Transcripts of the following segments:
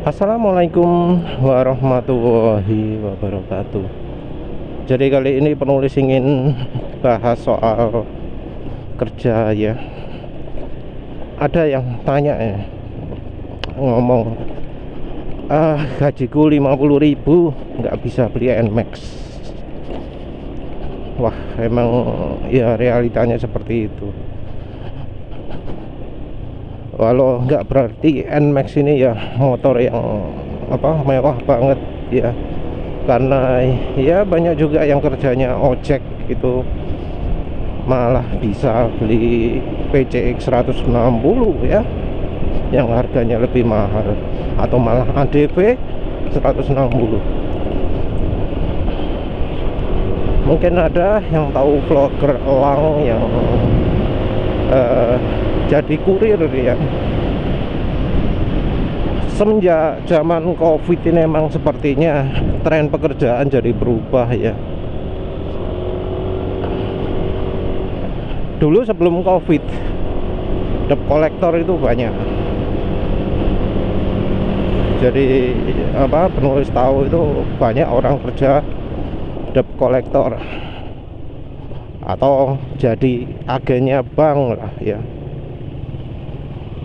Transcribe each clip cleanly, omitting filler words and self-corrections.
Assalamualaikum warahmatullahi wabarakatuh. Jadi kali ini penulis ingin bahas soal kerja ya. Ada yang tanya ya, ngomong gajiku 50.000 nggak bisa beli NMAX. Wah, emang ya realitanya seperti itu. Walau nggak berarti NMAX ini ya motor yang mewah banget ya, karena ya banyak juga yang kerjanya ojek gitu malah bisa beli PCX 160 ya, yang harganya lebih mahal, atau malah ADV 160. Mungkin ada yang tahu vlogger Elang yang jadi kurir ya. Semenjak zaman COVID ini emang sepertinya tren pekerjaan jadi berubah ya. Dulu sebelum COVID, debt collector itu banyak. Jadi penulis tahu itu banyak orang kerja debt collector atau jadi agennya bank lah ya.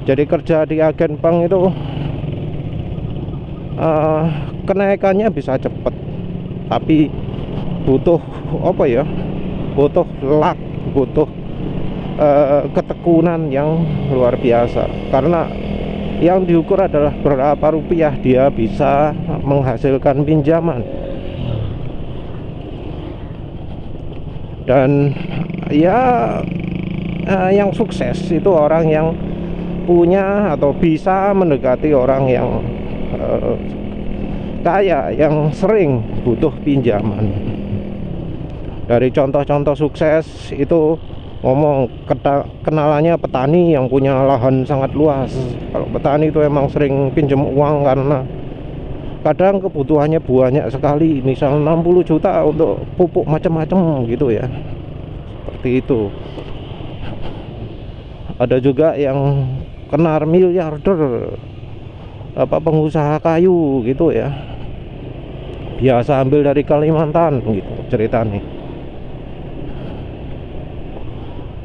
Jadi kerja di agen bank itu kenaikannya bisa cepat, tapi butuh butuh luck, butuh ketekunan yang luar biasa, karena yang diukur adalah berapa rupiah dia bisa menghasilkan pinjaman. Dan ya yang sukses itu orang yang punya atau bisa mendekati orang yang kaya, yang sering butuh pinjaman. Dari contoh-contoh sukses itu ngomong kenalannya petani yang punya lahan sangat luas. Kalau petani itu emang sering pinjam uang karena kadang kebutuhannya banyak sekali, misal 60 juta untuk pupuk macam-macam gitu ya, seperti itu. Ada juga yang kenar miliarder, pengusaha kayu gitu ya, biasa ambil dari Kalimantan gitu ceritanya.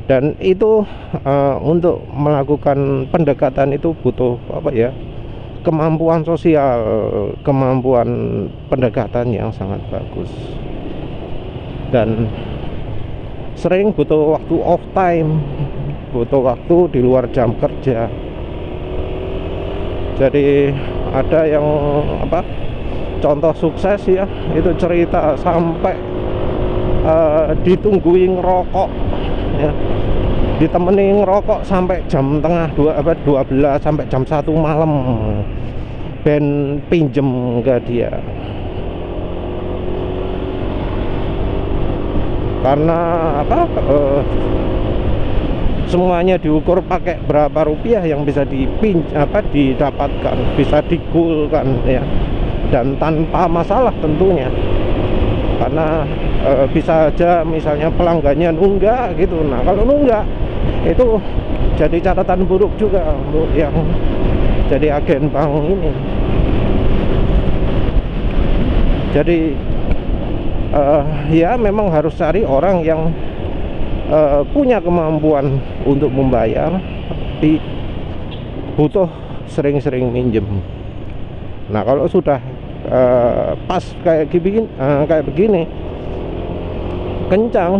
Dan itu untuk melakukan pendekatan itu butuh kemampuan sosial, kemampuan pendekatan yang sangat bagus, dan sering butuh waktu off time, butuh waktu di luar jam kerja. Jadi ada yang contoh sukses ya, itu cerita sampai ditungguin ngerokok ya, ditemani ngerokok sampai jam tengah 12 sampai jam 1 malam ben pinjem ke dia, karena semuanya diukur pakai berapa rupiah yang bisa didapatkan, bisa digulkan ya, dan tanpa masalah tentunya. Karena bisa aja misalnya pelanggannya nunggak gitu. Nah kalau nunggak itu jadi catatan buruk juga untuk yang jadi agen bank ini. Jadi ya memang harus cari orang yang punya kemampuan untuk membayar, tapi butuh sering-sering minjem. Nah kalau sudah pas kayak begini kencang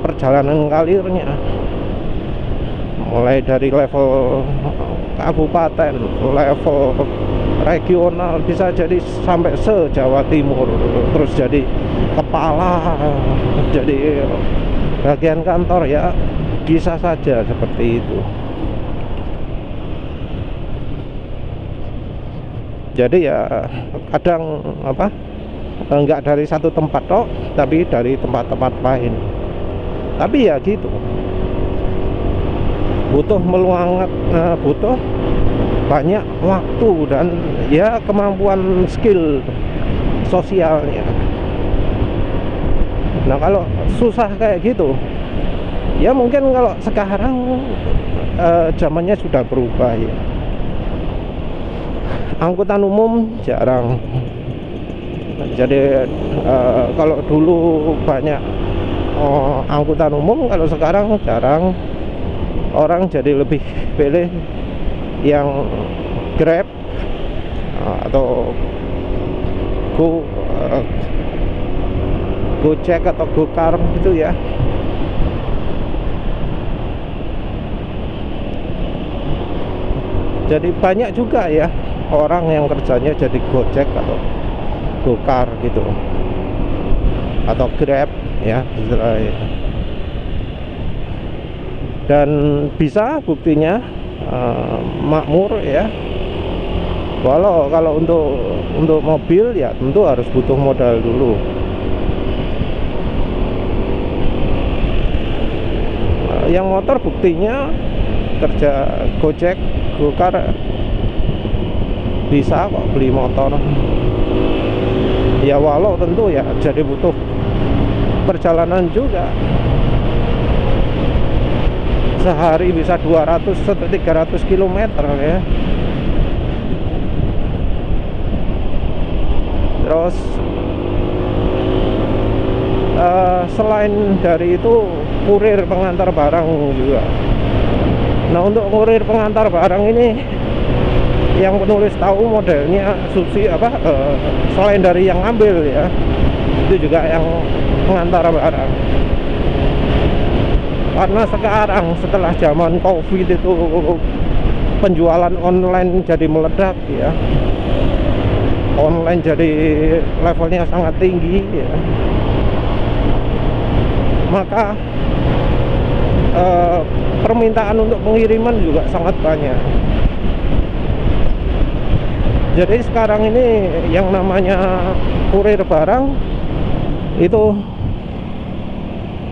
perjalanan karirnya, mulai dari level kabupaten, level regional, bisa jadi sampai se-Jawa Timur, terus jadi kepala, jadi bagian kantor ya, bisa saja seperti itu. Jadi ya kadang enggak dari satu tempat toh, tapi dari tempat-tempat lain. Tapi ya gitu, butuh butuh banyak waktu dan ya kemampuan skill sosialnya. Nah kalau susah kayak gitu ya, mungkin kalau sekarang zamannya sudah berubah ya. angkutan umum jarang. Jadi kalau dulu banyak angkutan umum, kalau sekarang jarang. Orang jadi lebih pilih yang Grab atau Gojek atau Gokar gitu ya. Jadi banyak juga ya orang yang kerjanya jadi Gojek atau Gokar gitu, atau Grab ya istilahnya. Dan bisa buktinya makmur ya. Walau kalau untuk mobil ya tentu harus butuh modal dulu. Yang motor buktinya kerja Gojek, Gokar bisa kok beli motor. Ya walau tentu ya jadi butuh perjalanan juga. Sehari bisa 200 sampai 300 km ya. Terus selain dari itu kurir pengantar barang juga. Nah, untuk kurir pengantar barang ini yang penulis tahu modelnya selain dari yang ngambil ya, itu juga yang pengantar barang. Karena sekarang setelah zaman COVID itu penjualan online jadi meledak ya. Online jadi levelnya sangat tinggi ya. Maka permintaan untuk pengiriman juga sangat banyak. Jadi sekarang ini yang namanya kurir barang itu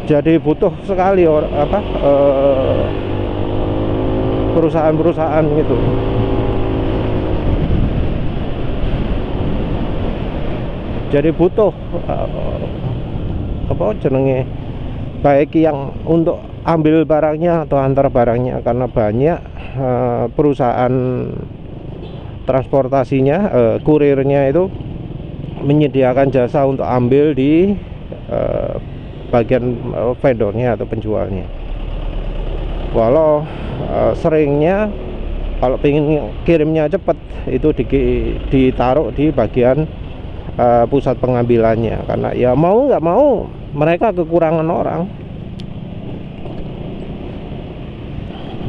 jadi butuh sekali perusahaan-perusahaan gitu. Jadi butuh baik yang untuk ambil barangnya atau antar barangnya, karena banyak perusahaan transportasinya, kurirnya itu menyediakan jasa untuk ambil di bagian vendornya atau penjualnya. Walau seringnya kalau pengen kirimnya cepat itu ditaruh di bagian pusat pengambilannya, karena ya mau nggak mau mereka kekurangan orang.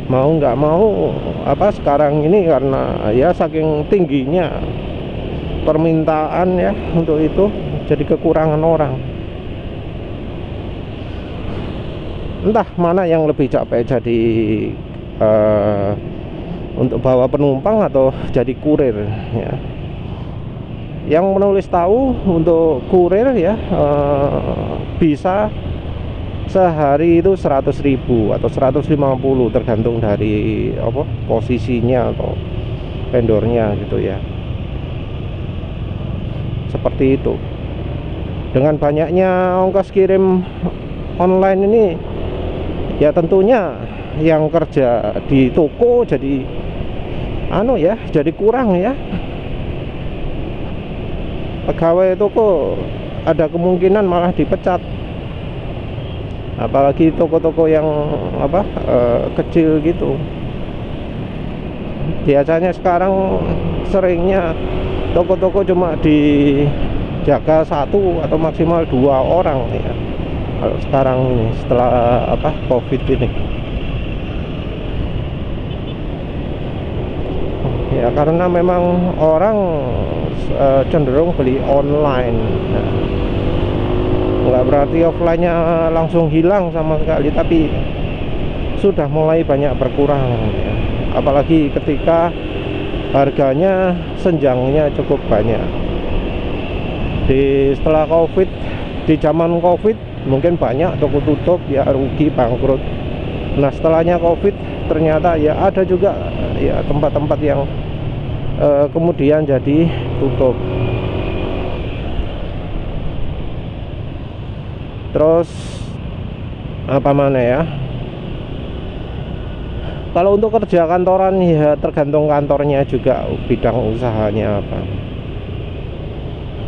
Mau nggak mau sekarang ini karena ya saking tingginya permintaan ya untuk itu, jadi kekurangan orang. Entah mana yang lebih capek, jadi untuk bawa penumpang atau jadi kurir ya. Yang menulis tahu untuk kurir ya bisa sehari itu 100.000 atau 150, tergantung dari posisinya atau vendornya gitu ya. Seperti itu. Dengan banyaknya ongkos kirim online ini ya tentunya yang kerja di toko jadi jadi kurang ya. Pegawai toko ada kemungkinan malah dipecat. Apalagi toko-toko yang kecil gitu. Biasanya sekarang seringnya toko-toko cuma dijaga 1 atau maksimal 2 orang ya. Kalau sekarang ini setelah COVID ini. Ya karena memang orang cenderung beli online. Nah, nggak berarti offline-nya langsung hilang sama sekali, tapi sudah mulai banyak berkurang ya. Apalagi ketika harganya senjangnya cukup banyak. Setelah COVID, di zaman COVID mungkin banyak toko tutup ya, rugi, bangkrut. Nah setelahnya COVID ternyata ya ada juga ya tempat-tempat yang kemudian jadi tutup. Terus apa mana ya, Kalau untuk kerja kantoran ya tergantung kantornya juga, bidang usahanya apa.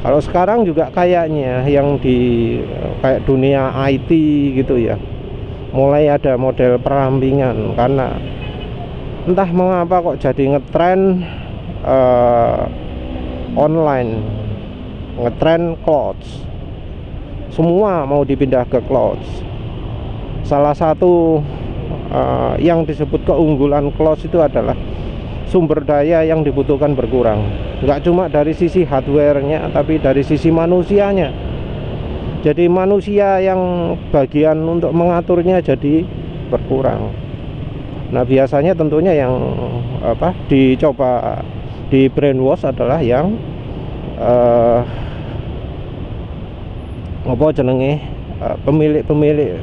Kalau sekarang juga kayaknya yang di kayak dunia IT gitu ya, mulai ada model perampingan, karena entah mengapa kok jadi ngetren online, ngetren clouds, semua mau dipindah ke clouds. Salah satu yang disebut keunggulan clouds itu adalah sumber daya yang dibutuhkan berkurang, nggak cuma dari sisi hardware-nya tapi dari sisi manusianya. Jadi manusia yang bagian untuk mengaturnya jadi berkurang. Nah biasanya tentunya yang dicoba di brainwash adalah yang pemilik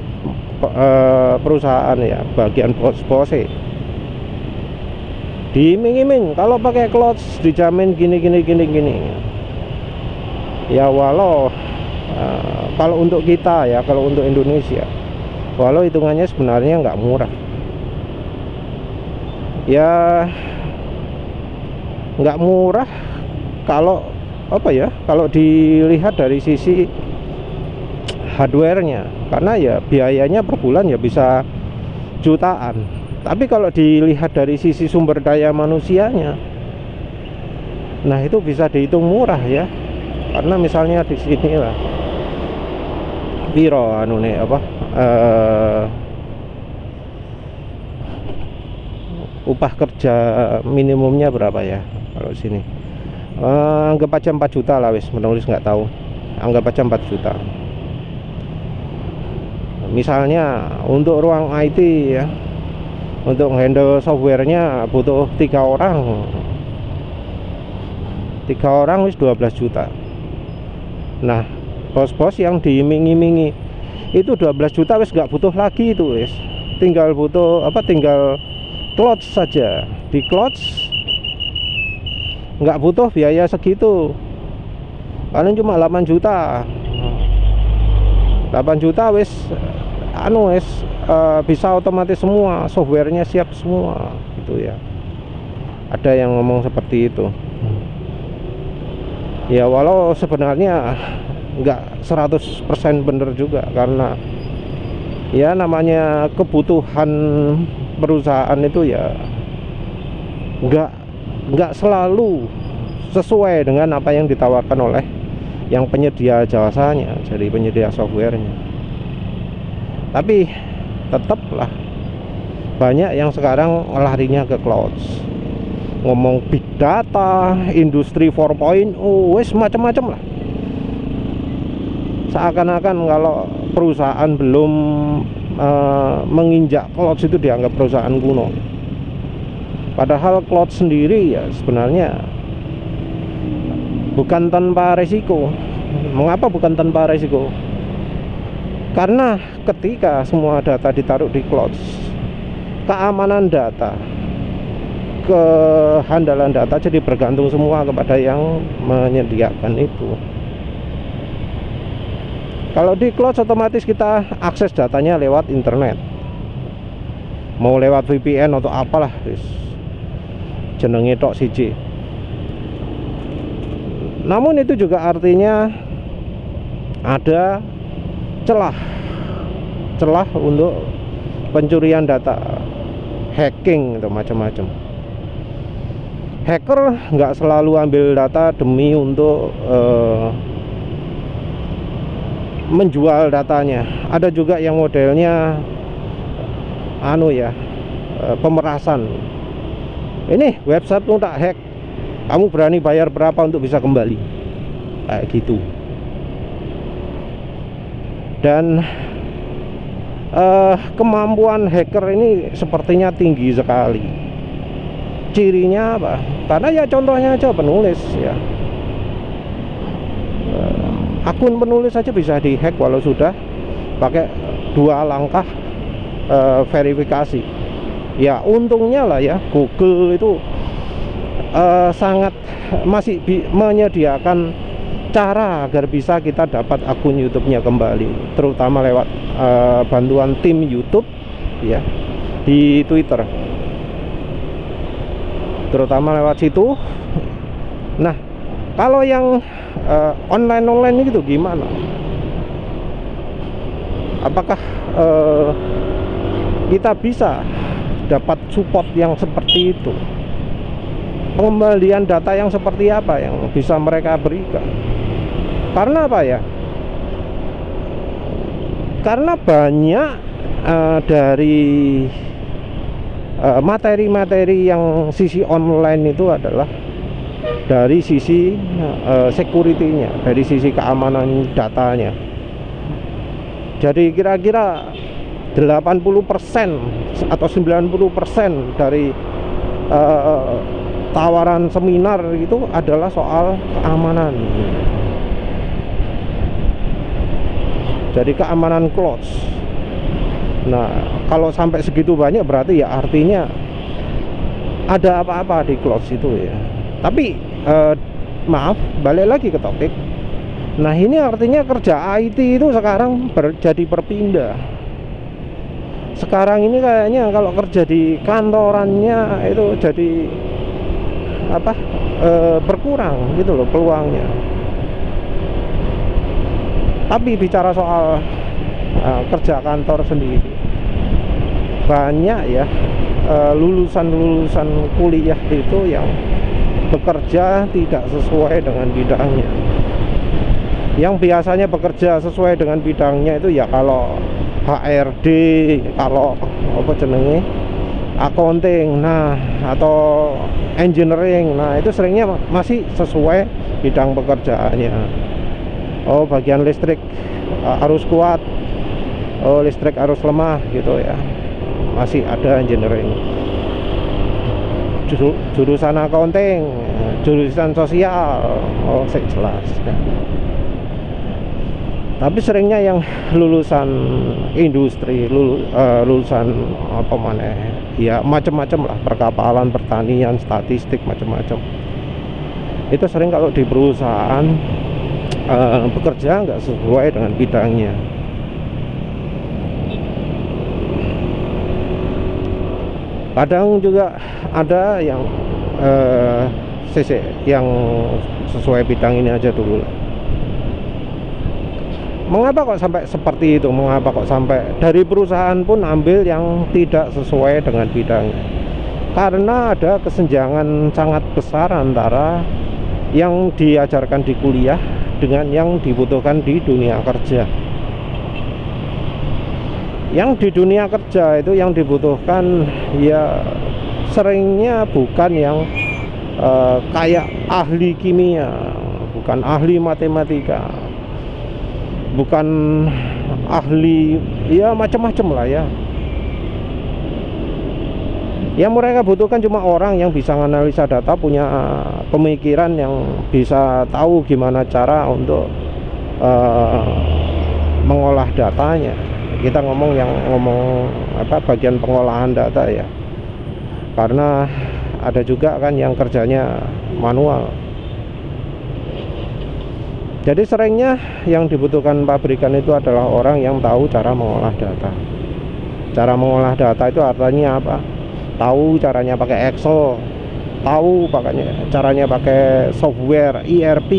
perusahaan ya, bagian bos diiming-iming kalau pakai clouds dijamin gini. Ya walau kalau untuk kita ya, kalau untuk Indonesia, walau hitungannya sebenarnya nggak murah ya, nggak murah kalau kalau dilihat dari sisi hardware-nya, karena ya biayanya per bulan ya bisa jutaan. Tapi kalau dilihat dari sisi sumber daya manusianya, nah itu bisa dihitung murah ya. Karena misalnya di sini lah piro upah kerja minimumnya berapa ya kalau sini, anggap aja 4 juta lah, wis menulis nggak tahu, anggap aja 4 juta. Misalnya untuk ruang IT ya, untuk handle softwarenya butuh 3 orang wis 12 juta. Nah bos-bos yang diiming-imingi itu 12 juta wis nggak butuh lagi, itu wis tinggal butuh tinggal clouds saja. Di clouds nggak butuh biaya segitu, paling cuma 8 juta wis bisa otomatis semua, softwarenya siap semua gitu ya. Ada yang ngomong seperti itu ya, walau sebenarnya nggak 100% bener juga, karena ya namanya kebutuhan perusahaan itu ya nggak selalu sesuai dengan apa yang ditawarkan oleh yang penyedia jasanya, jadi penyedia softwarenya. Tapi tetaplah banyak yang sekarang larinya ke clouds, ngomong big data, industri 4.0, wes macam-macam lah. Seakan-akan kalau perusahaan belum menginjak clouds itu dianggap perusahaan kuno. Padahal cloud sendiri ya sebenarnya bukan tanpa resiko. Mengapa bukan tanpa resiko? Karena ketika semua data ditaruh di clouds, keamanan data, kehandalan data jadi bergantung semua kepada yang menyediakan itu. Kalau di clouds otomatis kita akses datanya lewat internet, mau lewat VPN atau apalah, jenenge tok siji. Namun itu juga artinya ada celah untuk pencurian data, hacking atau macam-macam. Hacker nggak selalu ambil data demi untuk menjual datanya. Ada juga yang modelnya pemerasan. Ini website tuh tak hack, kamu berani bayar berapa untuk bisa kembali, kayak gitu. Dan kemampuan hacker ini sepertinya tinggi sekali. Cirinya apa? Karena ya contohnya aja penulis ya, akun penulis saja bisa dihack walau sudah pakai 2 langkah verifikasi. Ya untungnya lah ya, Google itu sangat masih menyediakan cara agar bisa kita dapat akun YouTube-nya kembali, terutama lewat bantuan tim YouTube ya di Twitter. terutama lewat situ. Nah, kalau yang online itu gimana? Apakah kita bisa dapat support yang seperti itu? Pengembalian data yang seperti apa yang bisa mereka berikan? Karena apa ya? Karena banyak dari materi-materi yang sisi online itu adalah dari sisi security-nya, dari sisi keamanan datanya. Jadi kira-kira 80% atau 90% dari tawaran seminar itu adalah soal keamanan. Jadi keamanan cloud. Nah, kalau sampai segitu banyak berarti ya artinya ada apa-apa di cloud itu ya. Tapi maaf, balik lagi ke topik. Nah, ini artinya kerja IT itu sekarang jadi berpindah. Sekarang ini kayaknya kalau kerja di kantorannya itu jadi berkurang gitu loh peluangnya. Tapi bicara soal kerja kantor sendiri, banyak ya lulusan kuliah itu yang bekerja tidak sesuai dengan bidangnya. Yang biasanya bekerja sesuai dengan bidangnya itu ya kalau HRD, kalau apa jenenge, accounting, nah, atau engineering, nah itu seringnya masih sesuai bidang pekerjaannya. Oh, bagian listrik harus kuat, oh listrik harus lemah gitu ya, masih ada engineering. Jurusan accounting, jurusan sosial, oh jelas ya. Tapi seringnya yang lulusan industri, lulusan apa mana ya, macam-macam lah, perkapalan, pertanian, statistik, macam-macam. Itu sering kalau di perusahaan bekerja nggak sesuai dengan bidangnya. Kadang juga ada yang yang sesuai bidang ini aja dulu. Mengapa kok sampai seperti itu? Mengapa kok sampai dari perusahaan pun ambil yang tidak sesuai dengan bidangnya? Karena ada kesenjangan sangat besar antara yang diajarkan di kuliah dengan yang dibutuhkan di dunia kerja. Yang di dunia kerja itu yang dibutuhkan ya seringnya bukan yang kayak ahli kimia, bukan ahli matematika, bukan ahli ya macam-macam lah ya. Yang mereka butuhkan cuma orang yang bisa menganalisa data, punya pemikiran yang bisa tahu gimana cara untuk mengolah datanya. Kita ngomong bagian pengolahan data ya. Karena ada juga kan yang kerjanya manual. Jadi seringnya yang dibutuhkan pabrikan itu adalah orang yang tahu cara mengolah data. Cara mengolah data itu artinya apa? Tahu caranya pakai Excel, tahu caranya pakai software ERP.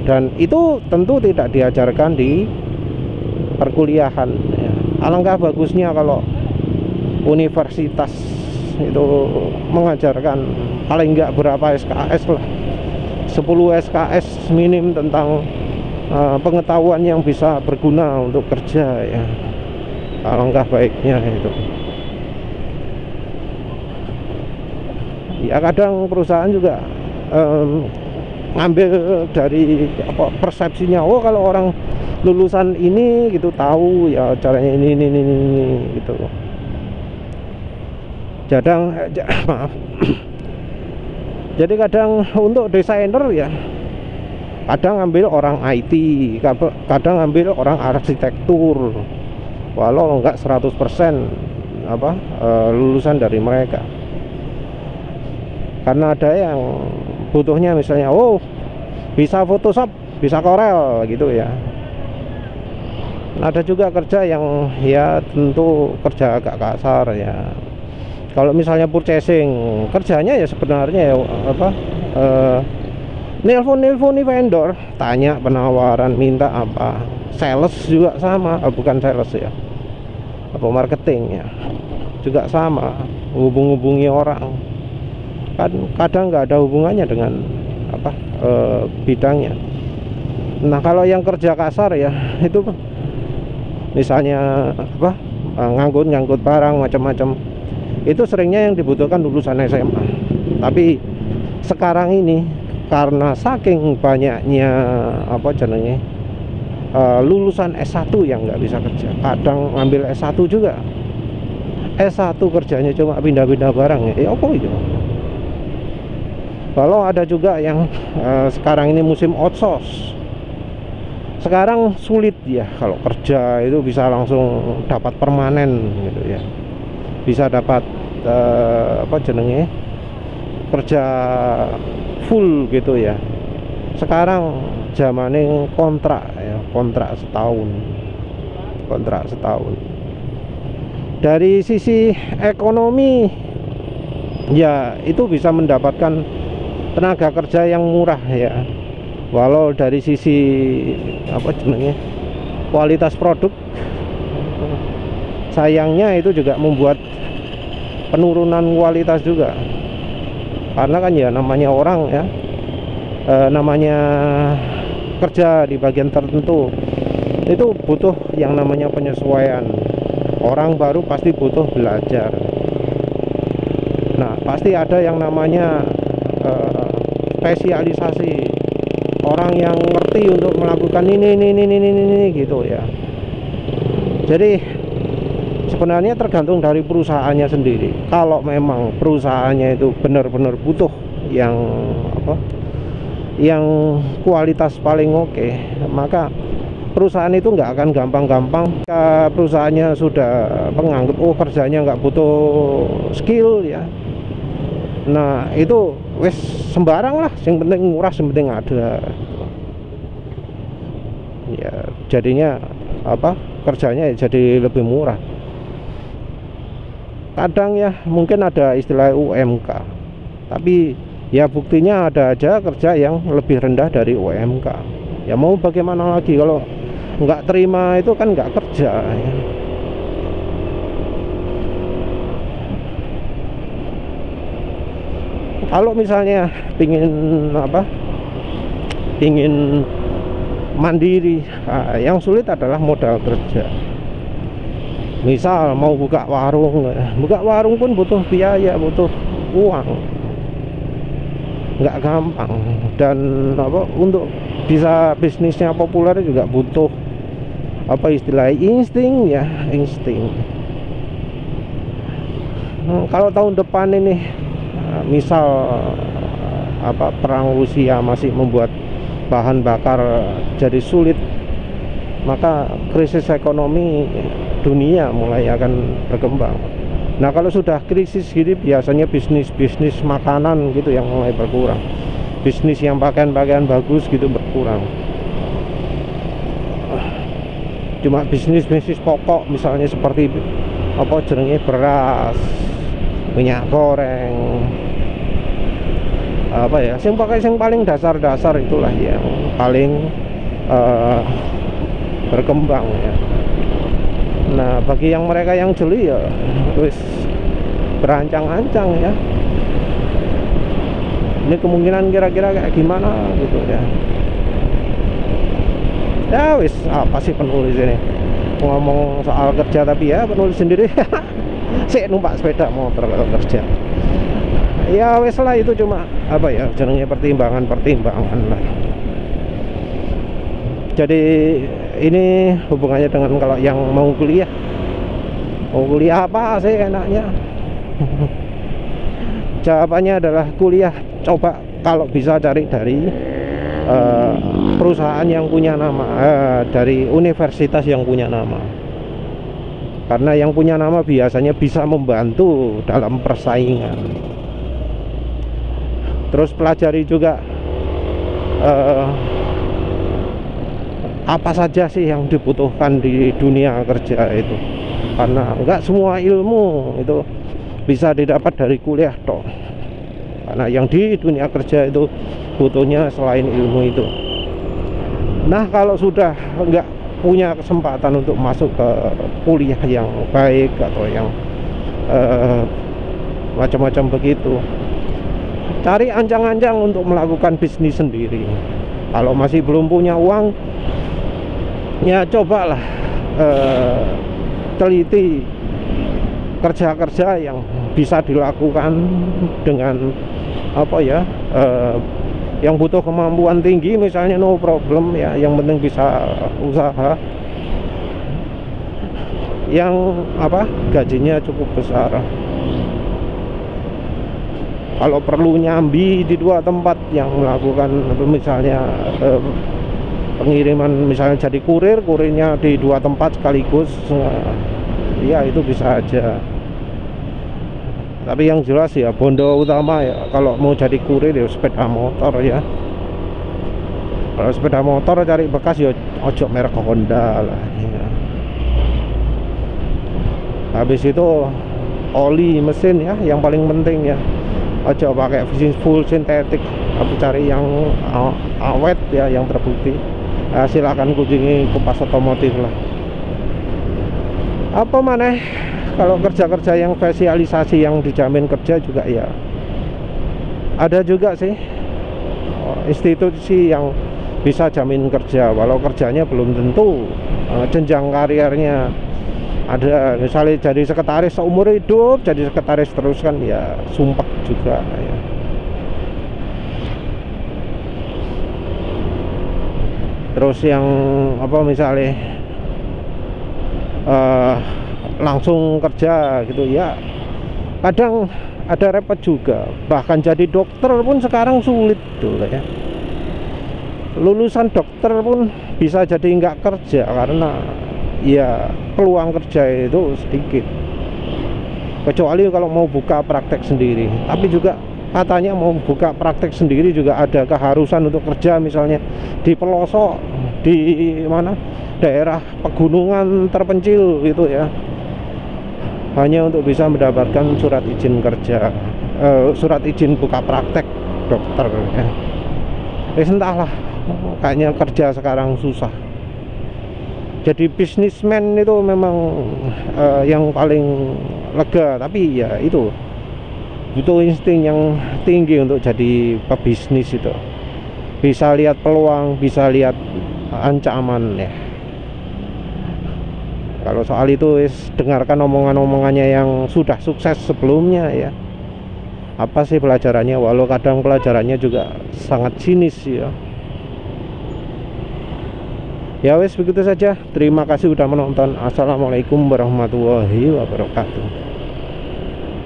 Dan itu tentu tidak diajarkan di perkuliahan ya. Alangkah bagusnya kalau universitas itu mengajarkan paling enggak berapa SKS lah, 10 SKS minim tentang pengetahuan yang bisa berguna untuk kerja ya. Alangkah baiknya itu. Ya kadang perusahaan juga ngambil dari persepsinya, oh kalau orang lulusan ini gitu tahu ya caranya ini gitu. Maaf. Jadi kadang untuk desainer ya kadang ambil orang IT, kadang ambil orang arsitektur, walau enggak 100% lulusan dari mereka. Karena ada yang butuhnya misalnya oh bisa Photoshop, bisa Corel gitu ya. Ada juga kerja yang ya tentu kerja agak kasar ya, Kalau misalnya purchasing, kerjanya ya sebenarnya ya apa, nelpon nih vendor, tanya penawaran, minta apa. Sales juga sama, bukan sales ya, apa, marketing ya juga sama, hubungi orang. Kan kadang nggak ada hubungannya dengan apa, bidangnya. Nah kalau yang kerja kasar ya itu misalnya apa, ngangkut barang macam-macam, itu seringnya yang dibutuhkan lulusan SMA. Tapi sekarang ini karena saking banyaknya apa jenenge, lulusan S1 yang nggak bisa kerja, kadang ngambil S1 juga, S1 kerjanya cuma pindah-pindah barang ya apa itu. Kalau ada juga yang sekarang ini musim outsource, sekarang sulit ya kalau kerja itu bisa langsung dapat permanen gitu ya, bisa dapat apa jenenge, kerja full gitu ya. Sekarang zamannya kontrak ya, kontrak setahun. Dari sisi ekonomi ya itu bisa mendapatkan tenaga kerja yang murah ya. Walau dari sisi apa jenenge, kualitas produk, sayangnya itu juga membuat penurunan kualitas juga. Karena kan ya namanya orang ya, namanya kerja di bagian tertentu itu butuh yang namanya penyesuaian. Orang baru pasti butuh belajar. Nah pasti ada yang namanya spesialisasi, orang yang ngerti untuk melakukan ini gitu ya. Jadi sebenarnya tergantung dari perusahaannya sendiri. Kalau memang perusahaannya itu benar-benar butuh yang apa, yang kualitas paling oke, maka perusahaan itu nggak akan gampang-gampang. Perusahaannya sudah menganggap oh kerjanya nggak butuh skill ya, nah itu wes sembarang lah, yang penting murah, yang penting ada ya. Jadinya apa, kerjanya jadi lebih murah. Kadang ya mungkin ada istilah UMK, tapi ya buktinya ada aja kerja yang lebih rendah dari UMK. Ya mau bagaimana lagi, kalau nggak terima itu kan nggak kerja ya. Kalau misalnya pingin apa, pingin mandiri, yang sulit adalah modal kerja. Misal mau buka warung pun butuh biaya, butuh uang, nggak gampang. Dan apa, untuk bisa bisnisnya populer juga butuh apa istilahnya, insting ya, insting. Kalau tahun depan ini misal apa, perang Rusia masih membuat bahan bakar jadi sulit, maka krisis ekonomi dunia mulai akan berkembang. Nah kalau sudah krisis gini biasanya bisnis makanan gitu yang mulai berkurang, bisnis yang pakaian bagus gitu berkurang. Cuma bisnis pokok misalnya seperti apa jenenge, beras, minyak goreng, apa ya, yang paling dasar itulah yang paling berkembang ya. Nah bagi yang mereka yang jeli ya wis berancang-ancang ya, ini kemungkinan kira-kira kayak gimana gitu ya. Ya wis, apa sih penulis ini ngomong soal kerja, tapi ya penulis sendiri sih numpak sepeda motor kalau kerja. Ya wis lah, itu cuma apa ya jenenge, pertimbangan lah. Jadi ini hubungannya dengan kalau yang mau kuliah apa sih enaknya? Jawabannya adalah kuliah. Coba kalau bisa cari dari perusahaan yang punya nama, dari universitas yang punya nama. Karena yang punya nama biasanya bisa membantu dalam persaingan. Terus pelajari juga apa saja sih yang dibutuhkan di dunia kerja itu. Karena enggak semua ilmu itu bisa didapat dari kuliah toh. Karena yang di dunia kerja itu butuhnya selain ilmu itu. Nah, kalau sudah nggak punya kesempatan untuk masuk ke kuliah yang baik atau yang macam-macam begitu, cari ancang-ancang untuk melakukan bisnis sendiri. Kalau masih belum punya uang, ya cobalah teliti kerja-kerja yang bisa dilakukan dengan apa ya, yang butuh kemampuan tinggi misalnya, no problem ya, yang penting bisa usaha yang apa, gajinya cukup besar. Kalau perlu nyambi di dua tempat yang melakukan misalnya pengiriman, misalnya jadi kurirnya di dua tempat sekaligus, ya itu bisa aja. Tapi yang jelas ya bondo utama ya kalau mau jadi kurir ya sepeda motor ya. Kalau sepeda motor cari bekas ya ojo merek Honda lah ya. Habis itu oli mesin ya yang paling penting ya, ojo pakai full sintetik, tapi cari yang awet ya, yang terbukti. Silakan kunjungi Kupas Otomotif lah. Apa maneh, kalau kerja-kerja yang spesialisasi yang dijamin kerja juga ya ada juga sih institusi yang bisa jamin kerja, walau kerjanya belum tentu jenjang karirnya ada. Misalnya jadi sekretaris seumur hidup, jadi sekretaris terus kan ya sumpah juga ya. Terus yang apa misalnya langsung kerja gitu ya, kadang ada repot juga. Bahkan jadi dokter pun sekarang sulit tuh ya. Lulusan dokter pun bisa jadi nggak kerja karena ya peluang kerja itu sedikit, kecuali kalau mau buka praktek sendiri. Tapi juga katanya mau buka praktek sendiri juga ada keharusan untuk kerja misalnya di pelosok, di mana daerah pegunungan terpencil gitu ya, hanya untuk bisa mendapatkan surat izin kerja, surat izin buka praktek dokter ya. Entahlah, kayaknya kerja sekarang susah. Jadi bisnismen itu memang yang paling lega, tapi ya itu butuh insting yang tinggi untuk jadi pebisnis itu. Bisa lihat peluang, bisa lihat ancaman ya. Kalau soal itu dengarkan omongan-omongannya yang sudah sukses sebelumnya ya. Apa sih pelajarannya? Walau kadang pelajarannya juga sangat sinis ya. Ya wes, begitu saja. Terima kasih sudah menonton. Assalamualaikum warahmatullahi wabarakatuh.